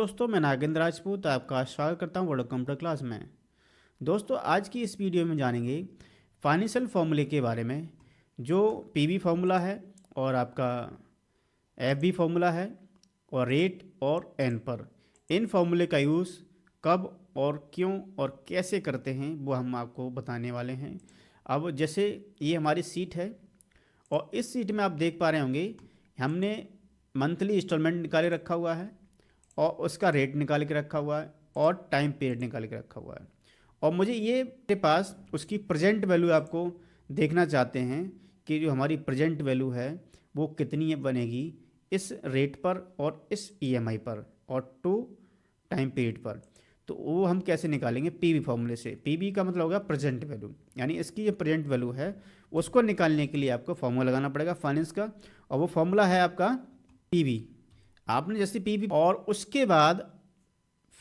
दोस्तों, मैं नागेंद्र राजपूत आपका स्वागत करता हूं वर्ल्ड कंप्यूटर क्लास में। दोस्तों, आज की इस वीडियो में जानेंगे फाइनेंशियल फॉर्मूले के बारे में, जो पीवी फार्मूला है और आपका एफबी फार्मूला है और रेट और एन पर। इन फार्मूले का यूज़ कब और क्यों और कैसे करते हैं वो हम आपको बताने वाले हैं। अब जैसे ये हमारी सीट है और इस सीट में आप देख पा रहे होंगे हमने मंथली इंस्टॉलमेंट निकाले रखा हुआ है और उसका रेट निकाल के रखा हुआ है और टाइम पीरियड निकाल के रखा हुआ है। और मुझे ये के पास उसकी प्रेजेंट वैल्यू आपको देखना चाहते हैं कि जो हमारी प्रेजेंट वैल्यू है वो कितनी बनेगी इस रेट पर और इस ईएमआई पर और टू टाइम पीरियड पर। तो वो हम कैसे निकालेंगे? पीवी फॉर्मूले से। पीवी का मतलब होगा प्रेजेंट वैल्यू, यानी इसकी जो प्रेजेंट वैल्यू है उसको निकालने के लिए आपको फॉर्मूला लगाना पड़ेगा फाइनेंस का, और वो फॉर्मूला है आपका पीवी। आपने जैसे पीवी और उसके बाद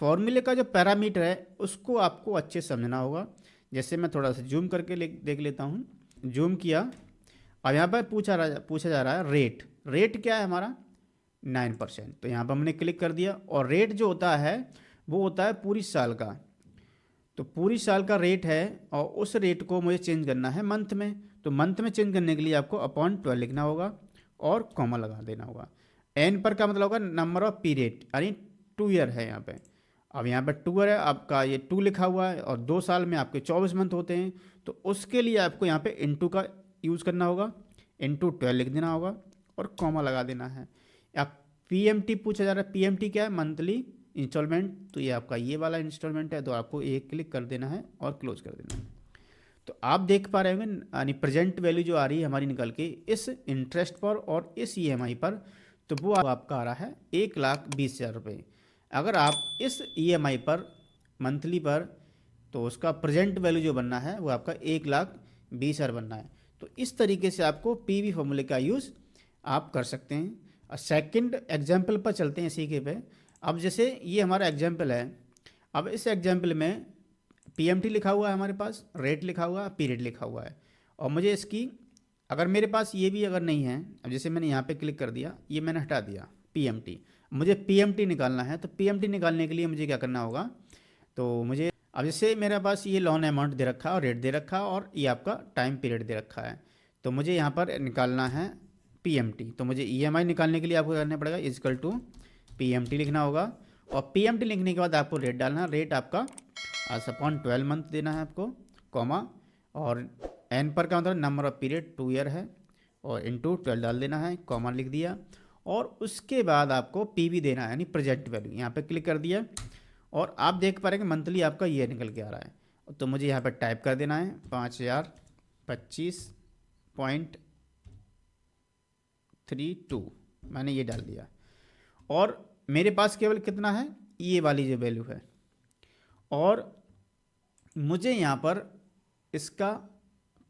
फॉर्मूले का जो पैरामीटर है उसको आपको अच्छे से समझना होगा। जैसे मैं थोड़ा सा जूम करके देख लेता हूँ। जूम किया, अब यहाँ पर पूछा जा रहा है रेट। रेट क्या है हमारा? 9%। तो यहाँ पर हमने क्लिक कर दिया और रेट जो होता है वो होता है पूरी साल का। तो पूरी साल का रेट है और उस रेट को मुझे चेंज करना है मंथ में। तो मंथ में चेंज करने के लिए आपको अपॉन 12 लिखना होगा और कॉमा लगा देना होगा। एन पर का मतलब होगा नंबर ऑफ पीरियड, यानी 2 ईयर है यहाँ पे। अब यहाँ पे 2 ईयर है आपका, ये 2 लिखा हुआ है और 2 साल में आपके 24 मंथ होते हैं। तो उसके लिए आपको यहाँ पे इनटू का यूज़ करना होगा, इनटू 12 लिख देना होगा और कॉमा लगा देना है। अब पीएमटी पूछा जा रहा है। पीएमटी क्या है? Monthly installment. तो ये आपका ये वाला इंस्टॉलमेंट है, तो आपको एक क्लिक कर देना है और क्लोज कर देना है। तो आप देख पा रहे होंगे यानी प्रेजेंट वैल्यू जो आ रही है हमारी निकल के इस इंटरेस्ट पर और इस ईएमआई पर, तो वो आपका आ रहा है 1,20,000 रुपये। अगर आप इस ईएमआई पर मंथली पर, तो उसका प्रेजेंट वैल्यू जो बनना है वो आपका 1,20,000 बनना है। तो इस तरीके से आपको पीवी फॉर्मूले का यूज़ आप कर सकते हैं। और सेकंड एग्जाम्पल पर चलते हैं इसी के पे। अब जैसे ये हमारा एग्जाम्पल है, अब इस एग्जाम्पल में पीएमटी लिखा हुआ है हमारे पास, रेट लिखा हुआ है, पीरियड लिखा हुआ है। और मुझे इसकी, अगर मेरे पास ये भी अगर नहीं है, अब जैसे मैंने यहाँ पे क्लिक कर दिया, ये मैंने हटा दिया पीएमटी, मुझे पीएमटी निकालना है। तो पीएमटी निकालने के लिए मुझे क्या करना होगा? तो मुझे, अब जैसे मेरे पास ये लोन अमाउंट दे रखा है और रेट दे रखा है और ये आपका टाइम पीरियड दे रखा है, तो मुझे यहाँ पर निकालना है पीएमटी। तो मुझे ईएमआई निकालने के लिए आपको करना पड़ेगा इजकल टू पीएमटी लिखना होगा। और पीएमटी लिखने के बाद आपको रेट डालना है। रेट आपका अपॉन 12 मंथ देना है आपको, कॉमा, और एन पर का मतलब नंबर ऑफ पीरियड 2 ईयर है और इनटू 12 डाल देना है, कॉमा लिख दिया। और उसके बाद आपको पीवी देना है, यानी प्रेजेंट वैल्यू। यहाँ पे क्लिक कर दिया और आप देख पा रहे हैं कि मंथली आपका ये निकल के आ रहा है। तो मुझे यहाँ पर टाइप कर देना है 5,025.32, मैंने ये डाल दिया। और मेरे पास केवल कितना है? ये वाली जो वैल्यू है। और मुझे यहाँ पर इसका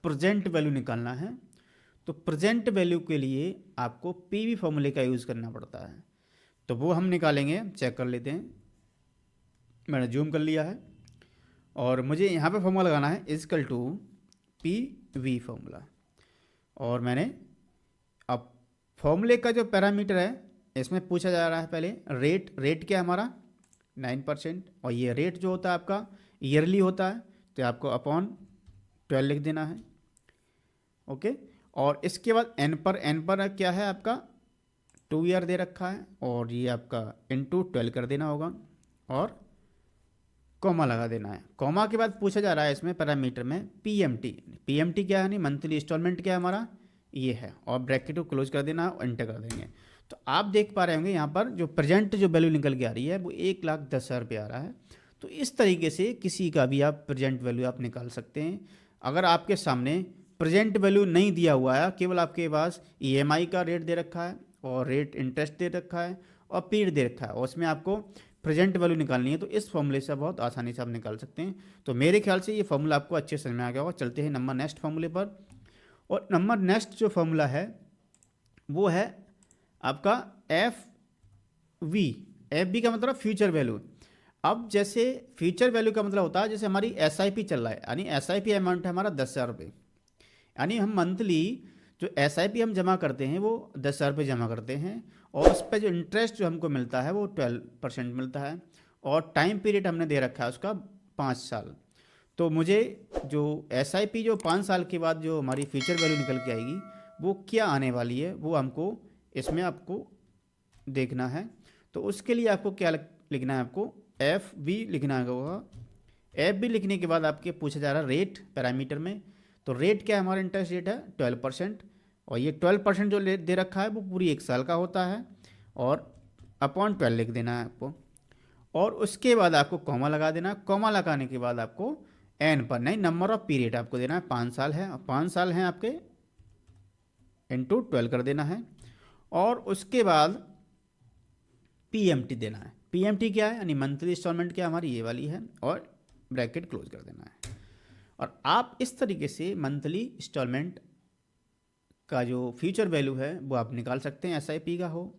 प्रेजेंट वैल्यू निकालना है। तो प्रेजेंट वैल्यू के लिए आपको पीवी फॉर्मूले का यूज़ करना पड़ता है। तो वो हम निकालेंगे, चेक कर लेते हैं। मैंने जूम कर लिया है और मुझे यहाँ पे फॉर्मूला लगाना है इजकल टू पीवी फॉर्मूला। और मैंने अब फॉर्मूले का जो पैरामीटर है इसमें पूछा जा रहा है पहले रेट। रेट क्या है हमारा? 9%। और ये रेट जो होता है आपका ईयरली होता है, तो आपको अपॉन 12 लिख देना है। ओके। और इसके बाद एन पर क्या है आपका? 2 ईयर दे रखा है और ये आपका इनटू 12 कर देना होगा और कॉमा लगा देना है। कॉमा के बाद पूछा जा रहा है इसमें पैरामीटर में पीएमटी। पीएमटी क्या है? नहीं, मंथली इंस्टॉलमेंट क्या है हमारा? ये है। और ब्रैकेट को क्लोज कर देना है और एंटर कर देंगे। तो आप देख पा रहे होंगे यहाँ पर जो प्रेजेंट जो वैल्यू निकल के आ रही है वो 1,10,000 रुपये आ रहा है। तो इस तरीके से किसी का भी आप प्रेजेंट वैल्यू आप निकाल सकते हैं। अगर आपके सामने प्रेजेंट वैल्यू नहीं दिया हुआ है, केवल आपके पास ईएमआई का रेट दे रखा है और रेट इंटरेस्ट दे रखा है और पीरियड दे रखा है और उसमें आपको प्रेजेंट वैल्यू निकालनी है, तो इस फॉर्मूले से बहुत आसानी से आप निकाल सकते हैं। तो मेरे ख्याल से ये फॉर्मूला आपको अच्छे समझ में आ गया होगा। चलते हैं नंबर नेक्स्ट फॉर्मूले पर। और नंबर नेक्स्ट जो फॉर्मूला है वो है आपका एफ वी का मतलब फ्यूचर वैल्यू। अब जैसे फ्यूचर वैल्यू का मतलब होता है, जैसे हमारी एसआईपी चल रहा है, यानी एसआईपी अमाउंट है हमारा 10,000 रुपये, यानी हम मंथली जो एसआईपी हम जमा करते हैं वो 10,000 रुपये जमा करते हैं, और उस पर जो इंटरेस्ट जो हमको मिलता है वो 12% मिलता है, और टाइम पीरियड हमने दे रखा है उसका 5 साल। तो मुझे जो एसआईपी जो 5 साल के बाद जो हमारी फ्यूचर वैल्यू निकल के आएगी वो क्या आने वाली है, वो हमको इसमें आपको देखना है। तो उसके लिए आपको क्या लिखना है, आपको एफ बी लिखना होगा। एफ बी लिखने के बाद आपके पूछा जा रहा है रेट पैरामीटर में। तो रेट क्या है, हमारा इंटरेस्ट रेट है 12%, और ये 12% जो दे रखा है वो पूरी 1 साल का होता है, और अपॉन 12 लिख देना है आपको। और उसके बाद आपको कॉमा लगा देना। कॉमा लगाने के बाद आपको एन पर नहीं, नंबर ऑफ पीरियड आपको देना है, 5 साल है, और 5 साल हैं आपके, इंटू 12 कर देना है। और उसके बाद पीएमटी देना है। पीएमटी क्या है, यानी मंथली इंस्टॉलमेंट क्या हमारी ये वाली है, और ब्रैकेट क्लोज कर देना है। और आप इस तरीके से मंथली इंस्टॉलमेंट का जो फ्यूचर वैल्यू है वो आप निकाल सकते हैं, एसआईपी का हो।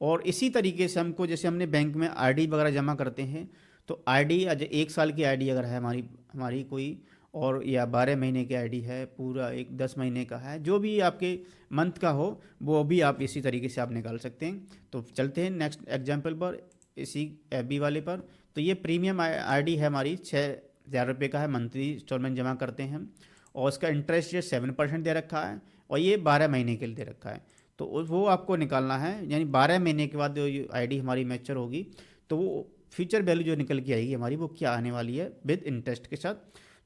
और इसी तरीके से हमको, जैसे हमने बैंक में आरडी वगैरह जमा करते हैं, तो आरडी 1 साल की आरडी अगर है हमारी कोई, और या 12 महीने की आरडी है, पूरा 10 महीने का है, जो भी आपके मंथ का हो वो भी आप इसी तरीके से आप निकाल सकते हैं। तो चलते हैं नेक्स्ट एग्जाम्पल पर, इसी एफबी वाले पर। तो ये प्रीमियम आरडी है हमारी, 6,000 रुपये का है, मंथली इंस्टॉलमेंट जमा करते हैं हम, और उसका इंटरेस्ट रेट 7% दे रखा है, और ये 12 महीने के लिए दे रखा है। तो वो आपको निकालना है, यानी 12 महीने के बाद जो आईडी हमारी मैच्योर होगी तो वो फ्यूचर वैल्यू जो निकल के आएगी हमारी वो क्या आने वाली है विद इंटरेस्ट के साथ।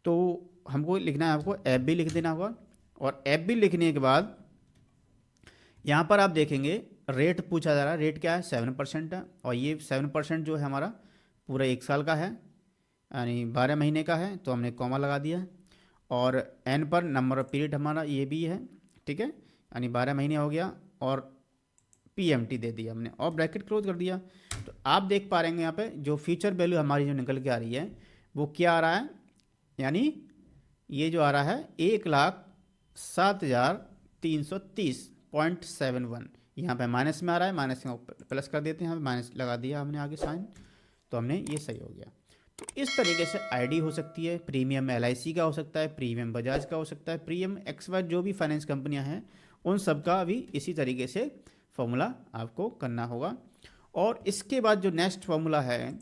तो हमको लिखना है, आपको एफ बी लिख देना होगा। और एफ बी लिखने के बाद यहाँ पर आप देखेंगे रेट पूछा जा रहा है, रेट क्या है 7% है, और ये 7% जो है हमारा पूरा 1 साल का है, यानी 12 महीने का है, तो हमने कॉमा लगा दिया। और एन पर नंबर ऑफ पीरियड हमारा ये भी है, ठीक है, यानी 12 महीने हो गया, और पीएमटी दे दिया हमने, और ब्रैकेट क्लोज कर दिया। तो आप देख पा रहे हैं यहाँ पे जो फ्यूचर वैल्यू हमारी जो निकल के आ रही है वो क्या आ रहा है, यानी ये जो आ रहा है 1,07,330.71। यहाँ पे माइनस में आ रहा है, माइनस में प्लस कर देते हैं, माइनस लगा दिया हमने आगे साइन, तो हमने ये सही हो गया। तो इस तरीके से आईडी हो सकती है, प्रीमियम एलआईसी का हो सकता है, प्रीमियम बजाज का हो सकता है, प्रीमियम एक्सवाई जो भी फाइनेंस कंपनियां हैं उन सब का भी इसी तरीके से फॉर्मूला आपको करना होगा। और इसके बाद जो नेक्स्ट फॉर्मूला है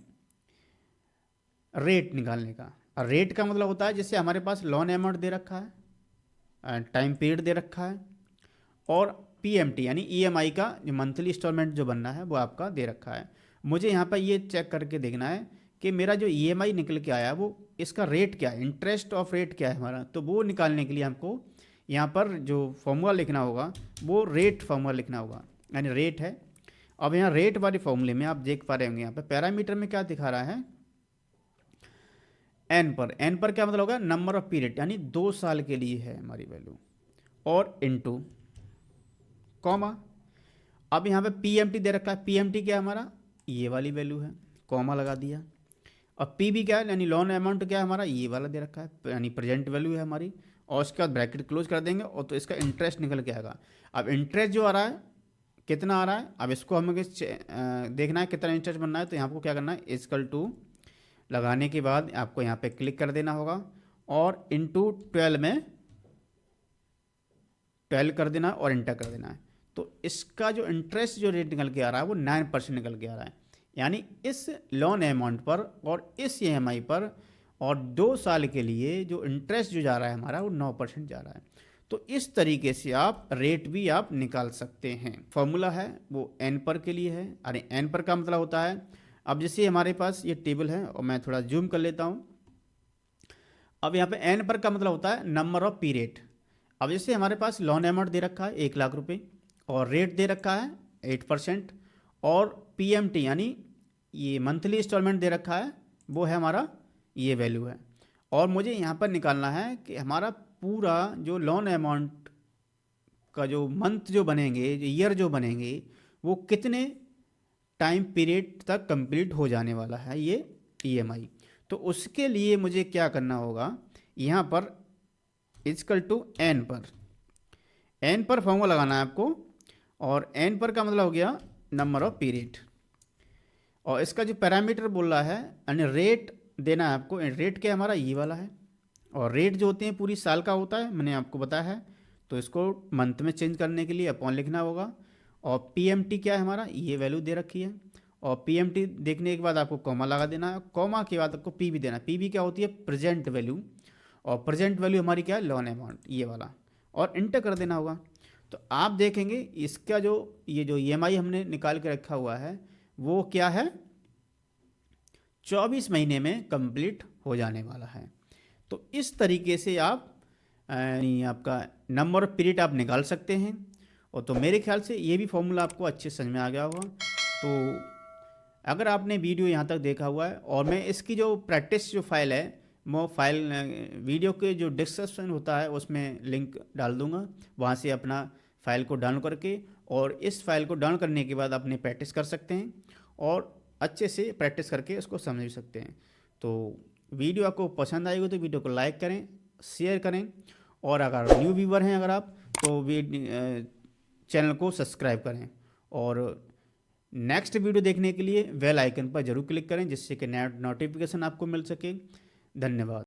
रेट निकालने का। और रेट का मतलब होता है जैसे हमारे पास लोन अमाउंट दे रखा है, टाइम पीरियड दे रखा है, और पीएमटी यानी ईएमआई का जो मंथली इंस्टॉलमेंट जो बनना है वो आपका दे रखा है। मुझे यहाँ पर ये चेक करके देखना है कि मेरा जो ईएमआई निकल के आया वो इसका रेट क्या है, इंटरेस्ट ऑफ रेट क्या है हमारा। तो वो निकालने के लिए हमको यहाँ पर जो फॉर्मूला लिखना होगा वो रेट फॉर्मूला लिखना होगा, यानी रेट है। अब यहाँ रेट वाले फॉर्मूले में आप देख पा रहे होंगे यहाँ पर पैरामीटर में क्या दिखा रहा है, एन पर। एन पर क्या मतलब होगा, नंबर ऑफ पीरियड, यानी 2 साल के लिए है हमारी वैल्यू, और इनटू कॉमा। अब यहाँ पे पीएमटी दे रखा है, पीएमटी क्या है हमारा, ये वाली वैल्यू है, कॉमा लगा दिया। और पीबी क्या है, यानी लोन अमाउंट क्या है हमारा, ये वाला दे रखा है, यानी प्रेजेंट वैल्यू है हमारी, और उसके बाद ब्रैकेट क्लोज कर देंगे, और तो इसका इंटरेस्ट निकल के आएगा। अब इंटरेस्ट जो आ रहा है कितना आ रहा है, अब इसको हमें देखना है कितना इंटरेस्ट बनना है। तो यहाँ को क्या करना है, इक्वल टू लगाने के बाद आपको यहाँ पे क्लिक कर देना होगा, और इंटू 12 में 12 कर देना और इंटर कर देना है। तो इसका जो इंटरेस्ट जो रेट निकल के आ रहा है वो 9% निकल के आ रहा है, यानी इस लोन अमाउंट पर और इस ईएमआई पर और 2 साल के लिए जो इंटरेस्ट जो जा रहा है हमारा वो 9% जा रहा है। तो इस तरीके से आप रेट भी आप निकाल सकते हैं। फॉर्मूला है वो एन पर के लिए है, अरे एन पर का मतलब होता है, अब जैसे हमारे पास ये टेबल है और मैं थोड़ा जूम कर लेता हूँ। अब यहाँ पे एन पर का मतलब होता है नंबर ऑफ पीरियड। अब जैसे हमारे पास लोन अमाउंट दे रखा है 1,00,000 रुपये, और रेट दे रखा है 8%, और पीएमटी यानी ये मंथली इंस्टॉलमेंट दे रखा है वो है हमारा ये वैल्यू है। और मुझे यहाँ पर निकालना है कि हमारा पूरा जो लोन अमाउंट का जो मंथ जो बनेंगे, जो ईयर जो बनेंगे, वो कितने टाइम पीरियड तक कंप्लीट हो जाने वाला है ये ईएमआई। तो उसके लिए मुझे क्या करना होगा, यहाँ पर इक्वल टू एन पर फॉर्मूला लगाना है आपको, और एन पर का मतलब हो गया नंबर ऑफ पीरियड, और इसका जो पैरामीटर बोल रहा है यानी रेट देना है आपको। रेट क्या हमारा ये वाला है, और रेट जो होते हैं पूरी साल का होता है, मैंने आपको बताया है। तो इसको मंथ में चेंज करने के लिए अपॉन लिखना होगा। और पीएमटी क्या है हमारा, ये वैल्यू दे रखी है। और पीएमटी देखने के बाद आपको कॉमा लगा देना है, कॉमा के बाद आपको पीवी देना है। पीवी क्या होती है, प्रेजेंट वैल्यू, और प्रेजेंट वैल्यू हमारी क्या है, लोन अमाउंट, ये वाला, और इंटर कर देना होगा। तो आप देखेंगे इसका जो ये जो ईएमआई हमने निकाल के रखा हुआ है वो क्या है, 24 महीने में कंप्लीट हो जाने वाला है। तो इस तरीके से आप आपका नंबर ऑफ पीरियड आप निकाल सकते हैं। और तो मेरे ख्याल से ये भी फॉर्मूला आपको अच्छे समझ में आ गया होगा। तो अगर आपने वीडियो यहाँ तक देखा हुआ है, और मैं इसकी जो प्रैक्टिस जो फाइल है वो फाइल वीडियो के जो डिस्क्रिप्शन होता है उसमें लिंक डाल दूँगा, वहाँ से अपना फाइल को डाउनलोड करके और इस फाइल को डाउनलोड करने के बाद अपने प्रैक्टिस कर सकते हैं और अच्छे से प्रैक्टिस करके इसको समझ भी सकते हैं। तो वीडियो आपको पसंद आएगी तो वीडियो को लाइक करें, शेयर करें, और अगर न्यू व्यूवर हैं अगर आप तो चैनल को सब्सक्राइब करें। और नेक्स्ट वीडियो देखने के लिए बेल आइकन पर जरूर क्लिक करें जिससे कि नोटिफिकेशन आपको मिल सके। धन्यवाद।